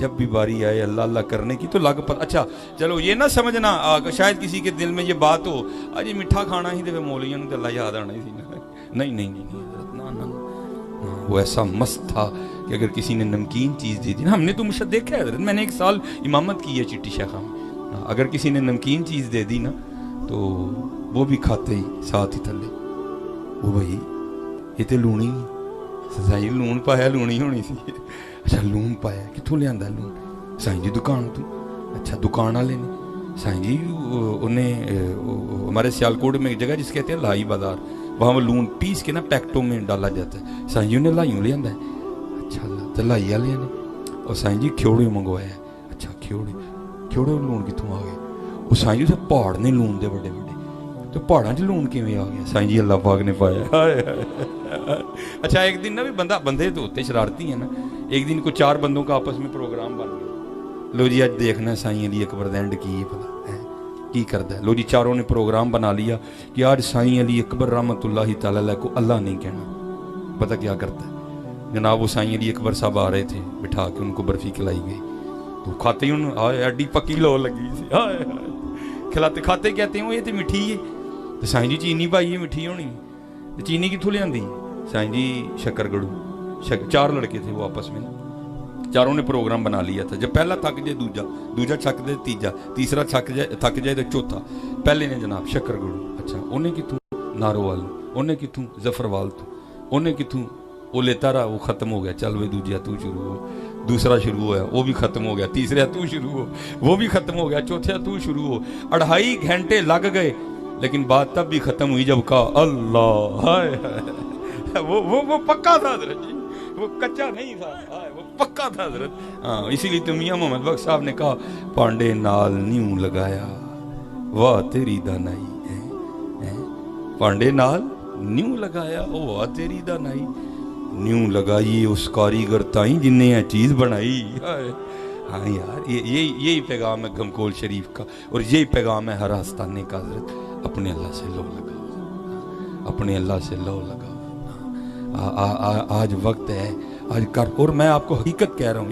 جب بھی باری آئے اللہ اللہ کرنے کی تو لگ پر. اچھا چلو یہ نہ سمجھنا شاید کسی کے دل میں یہ بات ہو اجی میٹھا کھانا ہی تو مولیاں تو اللہ یاد آنا ہی سی. نہیں نہیں نہیں, وہ ایسا مست تھا کہ اگر کسی نے نمکین چیز دی تھی نا, ہم نے تو مشہد دیکھا ہے حضرت, میں نے 1 سال امامت کی ہے چٹی شیخہ میں, اگر کسی نے نمکین چیز دے دی نا تو وہ بھی کھاتے ہی ساتھ ہی تھلے وہ بھائی یہ تو لونی سائی لون پایا لونی ہونی سی. اچھا لون پایا کتوں لیا لون سائی جی دکان تو. اچھا دکان والے نے سائی جی انہیں ہمارے سیالکوٹ میں ایک جگہ جس کہتے ہیں لائی بازار, وہاں وہ لون پیس کے نا پیکٹوں میں ڈالا جاتا ہے. سائی جی نے لائیوں لیا ہے. اچھا اللہ تو لائی والے نے اور سائی جی کھیوڑے منگوایا ہے. اچھا کھیوڑے لون کتوں آ گئے؟ وہ سائی جی سے پہاڑ نے لون دے بڑے بڑے, تو پہاڑاں چ لون کیویں آ گیا؟ سائی جی اللہ پاک نے پایا. اچھا ایک دن نا بھی بندے تو ہوتے شرارتی ہیں نا, ایک دن کو 4 بندوں کا آپس میں پروگرام بن گیا. لو جی آج دیکھنا سائی علی اکبر دینڈ کی پتا کی کرتا ہے. لو جی چاروں نے پروگرام بنا لیا کہ آج سائی علی اکبر رحمۃ اللہ تعالی علیہ کو اللہ نہیں کہنا. پتہ کیا کرتا ہے جناب, وہ سائی علی اکبر صاحب آ رہے تھے, بٹھا کے ان کو برفی کھلائی گئی تو کھاتے ہی ایڈی پکی لو لگی سی. کھلاتے کھاتے کہتے ہیں وہ یہ تو میٹھی ہے. تو سائی جی چینی پائی ہے میٹھی ہونی, چینی کتوں لیا؟ سائی جی شکر گڑو. 4 لڑکے تھے وہ آپس میں, چاروں نے پروگرام بنا لیا تھا. جب پہلا تھک جائے دوجا چھک دے تیجا, تیسرا تھک جائے تو چوتھا. پہلے نے جناب شکر گڑو. اچھا انہیں کتوں نارووال, انہیں کتوں ظفروال, تو انہیں کتوں وہ لیتا رہا, وہ ختم ہو گیا. چل وہ دوجیا تو شروع ہو, دوسرا شروع ہوا وہ بھی ختم ہو گیا. تیسرا تو شروع ہو وہ بھی ختم ہو گیا. چوتھا تو شروع ہو. 2.5 گھنٹے لگ گئے لیکن بات تب بھی ختم ہوئی جب کہا اللہ. وہ پکا تھا حضرت جی, وہ کچا نہیں تھا, وہ پکا تھا حضرت. ہاں اسی لیے تو میاں محمد بخش صاحب نے کہا پانڈے نال نیوں لگایا واہ تیری دانائی. پانڈے نال نیوں لگایا واہ تیری دانائی. نیوں لگائی اس کاریگر تائیں جن نے یہ چیز بنائی. ہاں یار یہی پیغام ہے گھمکول شریف کا, اور یہی پیغام ہے ہر آستانے کا حضرت. اپنے اللہ سے لو لگاؤ, اپنے اللہ سے لو لگاؤ. آج وقت ہے آج کر. اور میں آپ کو حقیقت کہہ رہا ہوں,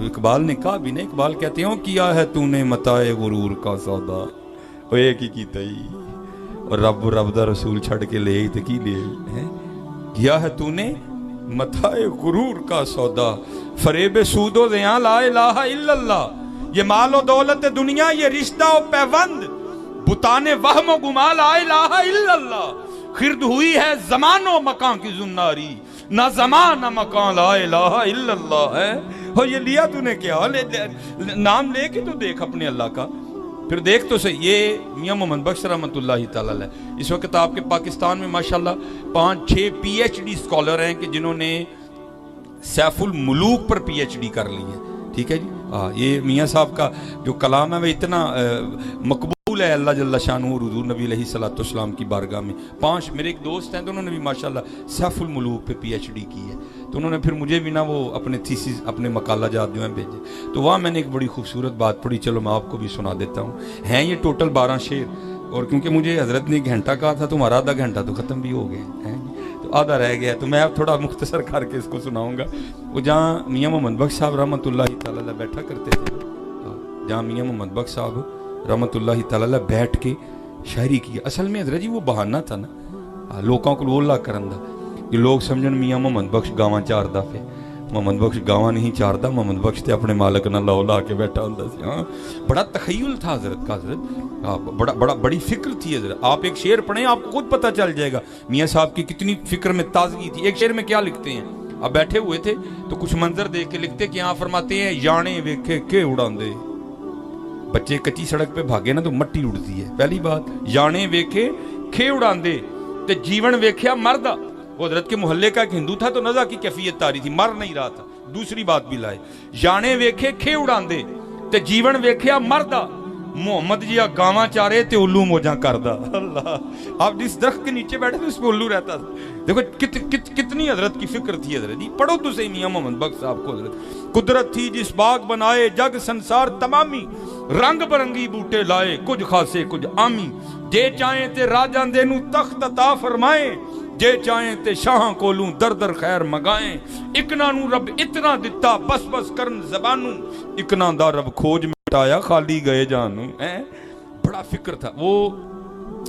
اقبال نے کہا بھی نہیں, اقبال کہتے ہیں کیا ہے تو نے متاع غرور کا سودا. وہ ایک ہی کیتا ہی, اور رب دا رسول چھڑ کے لے ہی تو کی لے ہیں. کیا ہے تو نے متاع غرور کا سودا, فریب سود و زیاں لا الہ الا اللہ. یہ مال و دولت دنیا, یہ رشتہ و پیوند, بتانے وہم و گما لا الہ الا اللہ. خرد ہوئی ہے زمان و مکان کی زناری, نہ زمان نہ مکان لا الہ الا اللہ ہے. اور یہ لیا تو نے کیا, نام لے کے تو دیکھ اپنے اللہ کا, پھر دیکھ تو صحیح. یہ میاں محمد بخش رحمۃ اللہ تعالی علیہ, اس وقت آپ کے پاکستان میں ماشاءاللہ 5-6 PhD اسکالر ہیں کہ جنہوں نے سیف الملوک پر PhD کر لی ہے. ٹھیک ہے جی. یہ میاں صاحب کا جو کلام ہے وہ اتنا مقبول ہے اللہ جل شانہ حضور نبی علیہ الصلوۃ والسلام کی بارگاہ میں. 5 میرے ایک دوست ہیں تو انہوں نے بھی ماشاءاللہ سیف الملوک پہ PhD کی ہے, تو انہوں نے پھر مجھے بھی نا وہ اپنے تھیسس اپنے مقالہ جات جو ہیں بھیجے. تو وہاں میں نے ایک بڑی خوبصورت بات پڑھی, چلو میں آپ کو بھی سنا دیتا ہوں. ہیں یہ ٹوٹل 12 شعر, اور کیونکہ مجھے حضرت نے 1 گھنٹہ کہا تھا تو ہمارا 1/2 گھنٹہ تو ختم بھی ہو گئے ہیں, تو آدھا رہ گیا, تو میں اب تھوڑا مختصر کر کے اس کو سناؤں گا. وہ جہاں میاں محمد بخش صاحب رحمۃ اللہ تعالی علیہ بیٹھا کرتے تھے, جہاں میاں محمد بخش صاحب رحمۃ اللہ تعالی علیہ بیٹھ کے شاعری کی, اصل میں حضرت جی وہ بہانہ تھا نا لوگوں کو وہ اللہ کرن دا کہ لوگ سمجھن میاں محمد بخش گاواں چاردا پہ. محمد بخش گاواں نہیں چاردا, محمد بخش تے اپنے مالک نال لا لا کے بیٹھا ہوندا سی. ہاں بڑا تخیل تھا حضرت کا, حضرت بڑی فکر تھی حضرت. آپ ایک شعر پڑھیں آپ کو خود پتہ چل جائے گا میاں صاحب کی کتنی فکر میں تازگی تھی. ایک شعر میں کیا لکھتے ہیں, اب بیٹھے ہوئے تھے تو کچھ منظر دیکھ کے لکھتے کہ یہاں فرماتے ہیں یانے ویکھے کے اڑاندے. بچے کچی سڑک پہ بھاگے نا تو مٹی اڑتی ہے, پہلی بات. یانے ویکھے کھے اڑاندے تے جیون ویکھیا مردا. وہ حضرت کے محلے کا ایک ہندو تھا تو نزا کی کیفیت تاری تھی, مر نہیں رہا تھا. دوسری بات بھی لائے, یانے ویکھے کھے اڑاندے تے جیون ویکھیا مردا, محمد جیا گاواں چارے تے الو موجاں کردا. اللہ, آپ جس درخت کے نیچے بیٹھے تھے اس پہ الو رہتا تھا. دیکھو کتنی حضرت کی فکر تھی حضرت جی. پڑھو تو صحیح میاں محمد بخش صاحب کو. حضرت قدرت تھی جس باغ بنائے جگ سنسار تمامی, رنگ برنگی بوٹے لائے کچھ خاصے کچھ عامی, جے چاہیں تے راجاں دے نو تخت عطا فرمائے, जे चाहें ते शाहां कोलू दर दर खैर मंगाएं इकना नू रब इतना दिता बस बस करन ज़बानू इकना दा रब खोज मिटाया खाली गए जानू है। बड़ा फिक्र था वो।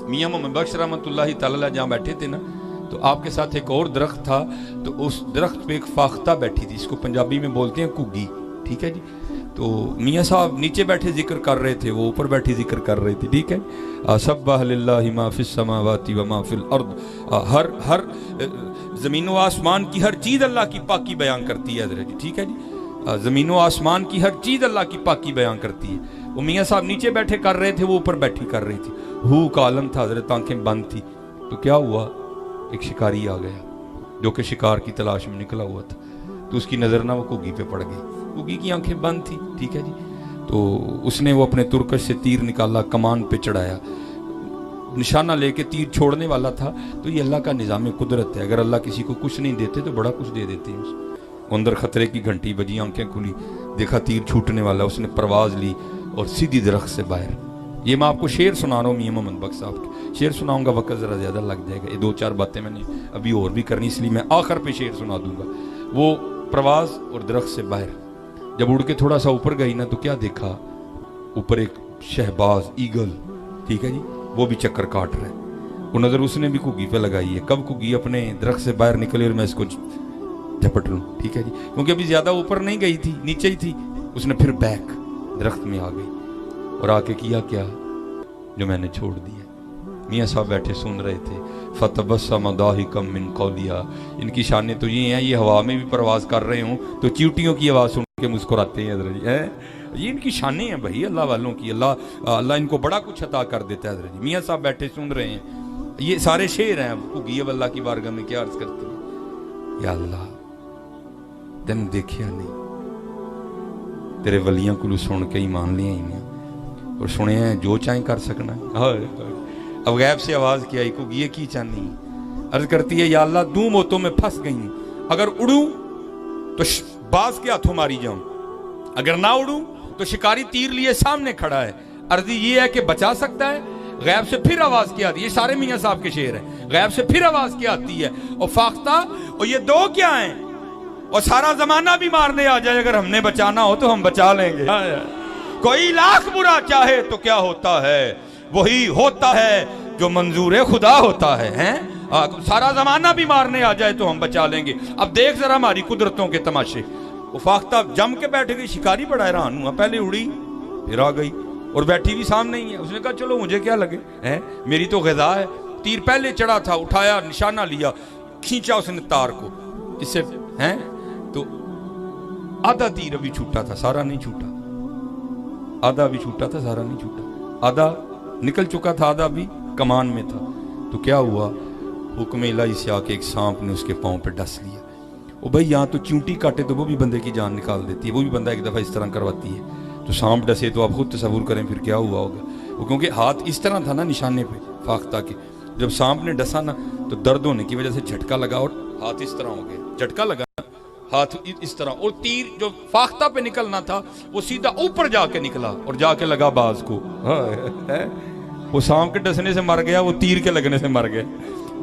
मियां मोहम्मद बख्श रहमतुल्लाहि तआला जहाँ बैठे थे ना, तो आपके साथ एक और दरख्त था, तो उस दरख्त पे एक फाख्ता बैठी थी, इसको पंजाबी में बोलते हैं कुग्गी, ठीक है जी। तो मियाँ साहब नीचे बैठे जिक्र कर रहे थे, वो ऊपर बैठी जिक्र कर रही थी, ठीक है। सब्बाह लिल्लाहि मा फिस समावाति व मा फिल अर्द, हर ज़मीन व आसमान की हर चीज़ अल्लाह की पाकी बयान करती है हज़रत जी, ठीक है जी। ज़मीन व आसमान की हर चीज़ अल्लाह की पाकी बयान करती है। वो मियाँ साहब नीचे बैठे कर रहे थे, वो ऊपर बैठी कर रही थी। हू का आलम था हज़रत, आंखें बंद थी। तो क्या हुआ, एक शिकारी आ गया जो कि शिकार की तलाश में निकला हुआ था, तो उसकी नज़र ना वो कुग्गी पे पड़ गई। कुग्गी की आंखें बंद थी, ठीक है जी। तो उसने वो अपने तुरकश से तीर निकाला, कमान पे चढ़ाया, निशाना लेके तीर छोड़ने वाला था। तो ये अल्लाह का निज़ाम कुदरत है, अगर अल्लाह किसी को कुछ नहीं देते तो बड़ा कुछ दे देते हैं उसको। अंदर खतरे की घंटी बजी, आंखें खुली, देखा तीर छूटने वाला, उसने परवाज़ ली और सीधी दरख्त से बाहर। ये मैं आपको शेर सुना रहा हूँ मियां मोहम्मद बख्श साहब के। शेर सुनाऊंगा वक्त ज़रा ज़्यादा लग जाएगा, ये 2-4 बातें मैंने अभी और भी करनी, इसलिए मैं आखिर पे शेर सुना दूंगा। वो प्रवास और दरख्त से बाहर जब उड़ के थोड़ा सा ऊपर गई ना, तो क्या देखा, ऊपर एक शहबाज ईगल, ठीक है जी, वो भी चक्कर काट रहा है। वो नज़र उसने भी कुग्गी पे लगाई है। कब कुग्गी अपने दरख्त से बाहर निकले और मैं इसको झपट लूँ, ठीक है जी, क्योंकि अभी ज़्यादा ऊपर नहीं गई थी, नीचे ही थी। उसने फिर बैक दरख्त में आ गई और आके किया क्या, जो मैंने छोड़ दिया। मियाँ साहब बैठे सुन रहे थे। फतबस्सम दाहिकम मिन कौलिहा, इनकी शानें तो ये हैं, ये हवा में भी परवाज़ कर रहे हों तो चींटियों की आवाज़ सुन के मुस्कुराते हैं हज़रत जी, हैं। ये इनकी शानें हैं भाई अल्लाह वालों की। अल्लाह इनको बड़ा कुछ अता कर देता है हज़रत जी। मियाँ साहब बैठे सुन रहे हैं, ये सारे शेर हैं। कुग्गी अब अल्लाह की बारगाह में क्या अर्ज़ करती है, या अल्लाह तेन देखिया नहीं, तेरे वलियां को सुन के ही मान लिया ही और सुने जो चाहे कर सकना। अब गैब से आवाज़ क्या आई, कुग्गी ये की चाहनी, अर्ज करती है, या अल्लाह दो मौतों में फंस गई हूँ, अगर उड़ूं तो बाज के हाथों मारी जाऊं, अगर ना उड़ूं तो शिकारी तीर लिए सामने खड़ा है, अर्जी ये है कि बचा सकता है। गैब से फिर आवाज़ क्या आती है, ये सारे मियाँ साहब के शेर हैं। गैब से फिर आवाज़ क्या आती है, और फाख्ता और ये दो क्या हैं, और सारा जमाना भी मारने आ जाए, अगर हमने बचाना हो तो हम बचा लेंगे। कोई लाख बुरा चाहे तो क्या होता है, वही होता है जो मंजूर खुदा होता है, हैं? सारा जमाना भी मारने आ जाए तो हम बचा लेंगे। अब देख जरा हमारी कुदरतों के तमाशे। वो फाख्ता जम के बैठ गई, शिकारी बड़ा हैरान हुआ, पहले उड़ी फिर आ गई और बैठी भी सामने ही है। उसने कहा चलो मुझे क्या लगे, हैं? मेरी तो ग़िज़ा है। तीर पहले चढ़ा था, उठाया, निशाना लिया, खींचा उसने तार को, इससे हैं तो आधा तीर अभी छूटा था, सारा नहीं छूटा। आधा भी छूटा था, सारा नहीं छूटा। आधा निकल चुका था, आधा भी कमान में था। तो क्या हुआ, हुक्म इलाही से आके एक सांप ने उसके पाँव पे डस लिया। ओ भाई, यहाँ तो चींटी काटे तो वो भी बंदे की जान निकाल देती है, वो भी बंदा एक दफ़ा इस तरह करवाती है। तो सांप डसे तो आप खुद तसव्वुर करें फिर क्या हुआ होगा। वो क्योंकि हाथ इस तरह था ना निशाने पे फाख्ता के, जब सांप ने डसा ना तो दर्द होने की वजह से झटका लगा और हाथ इस तरह हो गया, झटका लगा हाथ इस तरह, और तीर जो फाख्ता पे निकलना था वो सीधा ऊपर जाके निकला और जाके लगा बाज को। वो सांप के डसने से मर गया, वो तीर के लगने से मर गया।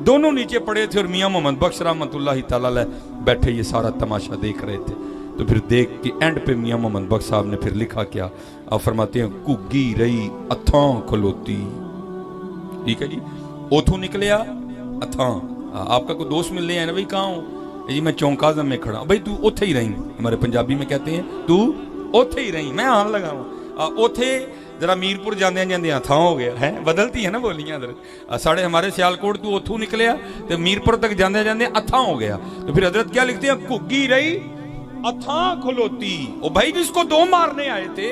दोनों नीचे पड़े थे और मियां मोहम्मद बख्श रहमतुल्लाहि तआला अलैह बैठे ये सारा तमाशा देख रहे थे। तो फिर देख के एंड पे मियां मोहम्मद बख्श साहब ने फिर लिखा क्या, आप फरमाते हैं, कुग्गी रही अथां खलोती, ठीक है जी। ओथू निकलिया अथां। आपका कोई दोस्त मिलने आए ना, भाई कहाँ हो जी, मैं चौंक आज़म में खड़ा। भाई तू ओथे ही रही, हमारे पंजाबी में कहते हैं तू ओथे ही रही। मैं आन लगा ओथे जरा मीरपुर जाने जाते थां हो गया है, बदलती है ना बोलियां हजरत। साढ़े हमारे सियालकोट तू उथू निकलिया तो मीरपुर तक जाते जाते अथां हो गया। तो फिर हजरत क्या लिखते हैं, कुग्गी रही अथां खलोती। ओ भाई जिसको दो मारने आए थे,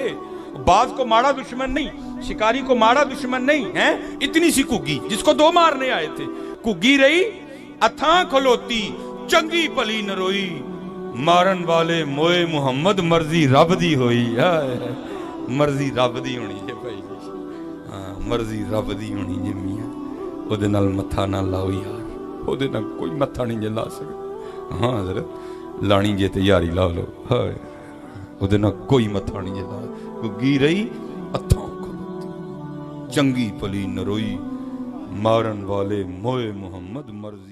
बाज को मारा दुश्मन नहीं, शिकारी को मारा दुश्मन नहीं है, इतनी सी कुग्गी जिसको दो मारने आए थे। कुग्गी रही अथां खलोती, चंगी भली नरोई, मारन वाले मोए मुहम्मद मर्जी रब दी होई। मर्जी रब दी होनी है भाई, हाँ मर्जी रब दी होनी जे मियां, ओदे नाल मत्था ना लाओ यार, ओदे नाल कोई मत्था नहीं जे ला सकदा। हाँ हजरत लानी जे ते यारी ला लो, हाय ओदे नाल कोई मत्था नहीं जे ला। कुग्गी रही अथां खलोती, चंगी भली नरोई, मारन वाले मोए मुहम्मद मर्जी